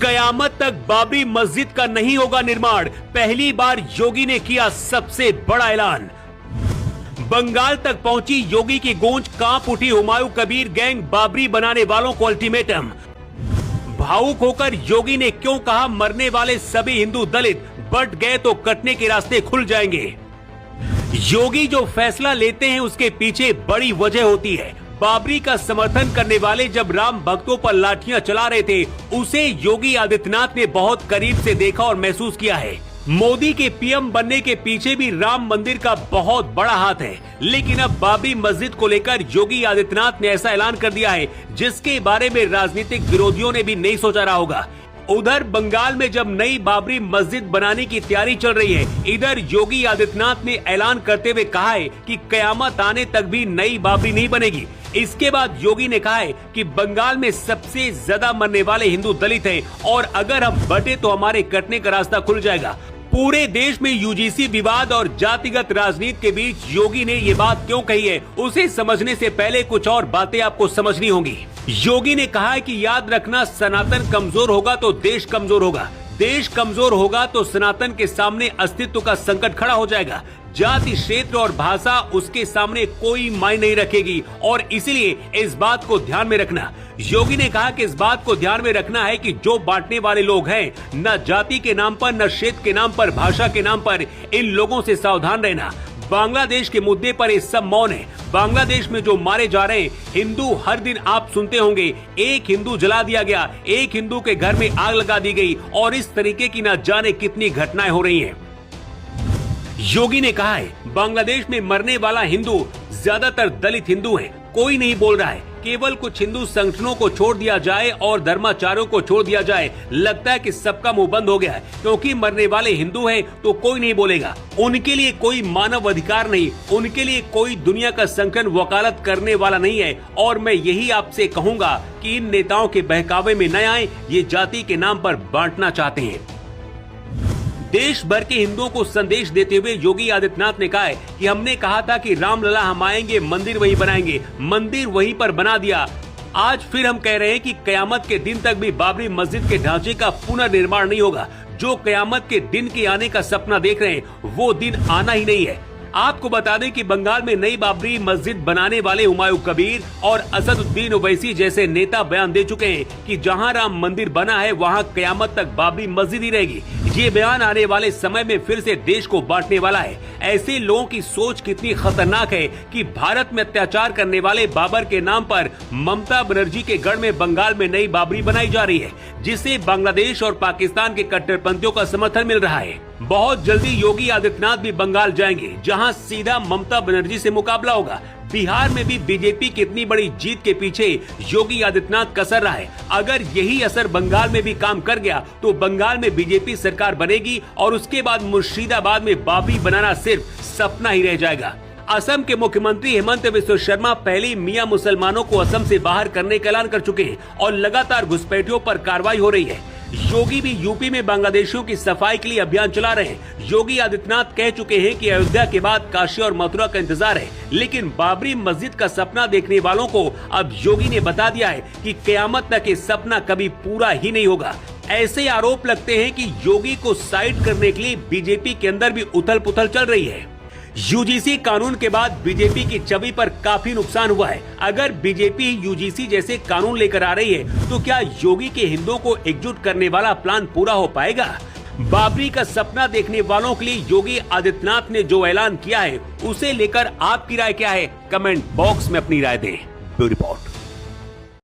कयामत तक बाबरी मस्जिद का नहीं होगा निर्माण, पहली बार योगी ने किया सबसे बड़ा ऐलान। बंगाल तक पहुंची योगी की गूंज, कांप उठी हुमायूं कबीर गैंग, बाबरी बनाने वालों को अल्टीमेटम। भावुक होकर योगी ने क्यों कहा मरने वाले सभी हिंदू दलित बट गए तो कटने के रास्ते खुल जाएंगे। योगी जो फैसला लेते हैं उसके पीछे बड़ी वजह होती है। बाबरी का समर्थन करने वाले जब राम भक्तों पर लाठियां चला रहे थे, उसे योगी आदित्यनाथ ने बहुत करीब से देखा और महसूस किया है। मोदी के पीएम बनने के पीछे भी राम मंदिर का बहुत बड़ा हाथ है, लेकिन अब बाबरी मस्जिद को लेकर योगी आदित्यनाथ ने ऐसा ऐलान कर दिया है जिसके बारे में राजनीतिक विरोधियों ने भी नहीं सोचा रहा होगा। उधर बंगाल में जब नई बाबरी मस्जिद बनाने की तैयारी चल रही है, इधर योगी आदित्यनाथ ने ऐलान करते हुए कहा है कि कयामत आने तक भी नई बाबरी नहीं बनेगी। इसके बाद योगी ने कहा है कि बंगाल में सबसे ज्यादा मरने वाले हिंदू दलित हैं और अगर हम बटे तो हमारे कटने का रास्ता खुल जाएगा। पूरे देश में यूजीसी विवाद और जातिगत राजनीति के बीच योगी ने ये बात क्यों कही है, उसे समझने से पहले कुछ और बातें आपको समझनी होंगी। योगी ने कहा है कि याद रखना, सनातन कमजोर होगा तो देश कमजोर होगा, देश कमजोर होगा तो सनातन के सामने अस्तित्व का संकट खड़ा हो जाएगा। जाति, क्षेत्र और भाषा उसके सामने कोई मायने नहीं रखेगी और इसलिए इस बात को ध्यान में रखना। योगी ने कहा कि इस बात को ध्यान में रखना है कि जो बांटने वाले लोग हैं, न जाति के नाम पर, न क्षेत्र के नाम पर, भाषा के नाम पर, इन लोगों से सावधान रहना। बांग्लादेश के मुद्दे पर ये सब मौन है। बांग्लादेश में जो मारे जा रहे हैं हिंदू, हर दिन आप सुनते होंगे एक हिंदू जला दिया गया, एक हिंदू के घर में आग लगा दी गई और इस तरीके की न जाने कितनी घटनाएं हो रही हैं। योगी ने कहा है बांग्लादेश में मरने वाला हिंदू ज्यादातर दलित हिंदू हैं, कोई नहीं बोल रहा है। केवल कुछ हिंदू संगठनों को छोड़ दिया जाए और धर्माचार्यों को छोड़ दिया जाए, लगता है कि सबका मुंह बंद हो गया है क्योंकि मरने वाले हिंदू हैं तो कोई नहीं बोलेगा। उनके लिए कोई मानव अधिकार नहीं, उनके लिए कोई दुनिया का संगठन वकालत करने वाला नहीं है। और मैं यही आपसे कहूँगा कि इन नेताओं के बहकावे में न आए, ये जाति के नाम पर बांटना चाहते हैं। देश भर के हिंदुओं को संदेश देते हुए योगी आदित्यनाथ ने कहा है कि हमने कहा था कि रामलला हम आएंगे, मंदिर वहीं बनाएंगे, मंदिर वहीं पर बना दिया। आज फिर हम कह रहे हैं कि कयामत के दिन तक भी बाबरी मस्जिद के ढांचे का पुनर्निर्माण नहीं होगा। जो कयामत के दिन के आने का सपना देख रहे हैं वो दिन आना ही नहीं है। आपको बता दें कि बंगाल में नई बाबरी मस्जिद बनाने वाले हुमायूं कबीर और असदुद्दीन ओवैसी जैसे नेता बयान दे चुके हैं कि जहां राम मंदिर बना है वहां कयामत तक बाबरी मस्जिद ही रहेगी। ये बयान आने वाले समय में फिर से देश को बांटने वाला है। ऐसे लोगों की सोच कितनी खतरनाक है कि भारत में अत्याचार करने वाले बाबर के नाम पर ममता बनर्जी के गढ़ में बंगाल में नई बाबरी बनाई जा रही है, जिसे बांग्लादेश और पाकिस्तान के कट्टरपंथियों का समर्थन मिल रहा है। बहुत जल्दी योगी आदित्यनाथ भी बंगाल जाएंगे, जहां सीधा ममता बनर्जी से मुकाबला होगा। बिहार में भी बीजेपी की इतनी बड़ी जीत के पीछे योगी आदित्यनाथ कसर रहा है। अगर यही असर बंगाल में भी काम कर गया तो बंगाल में बीजेपी सरकार बनेगी और उसके बाद मुर्शिदाबाद में बाबरी बनाना सिर्फ सपना ही रह जाएगा। असम के मुख्यमंत्री हेमंत बिस्वा शर्मा पहले मियां मुसलमानों को असम से बाहर करने का ऐलान कर चुके हैं और लगातार घुसपैठियों पर कार्रवाई हो रही है। योगी भी यूपी में बांग्लादेशियों की सफाई के लिए अभियान चला रहे हैं। योगी आदित्यनाथ कह चुके हैं कि अयोध्या के बाद काशी और मथुरा का इंतजार है, लेकिन बाबरी मस्जिद का सपना देखने वालों को अब योगी ने बता दिया है कि कयामत तक ये सपना कभी पूरा ही नहीं होगा। ऐसे आरोप लगते हैं कि योगी को साइड करने के लिए बीजेपी के अंदर भी उथल पुथल चल रही है। यूजीसी कानून के बाद बीजेपी की छवि पर काफी नुकसान हुआ है। अगर बीजेपी यूजीसी जैसे कानून लेकर आ रही है तो क्या योगी के हिंदुओं को एकजुट करने वाला प्लान पूरा हो पाएगा? बाबरी का सपना देखने वालों के लिए योगी आदित्यनाथ ने जो ऐलान किया है उसे लेकर आपकी राय क्या है? कमेंट बॉक्स में अपनी राय दें। Bureau report.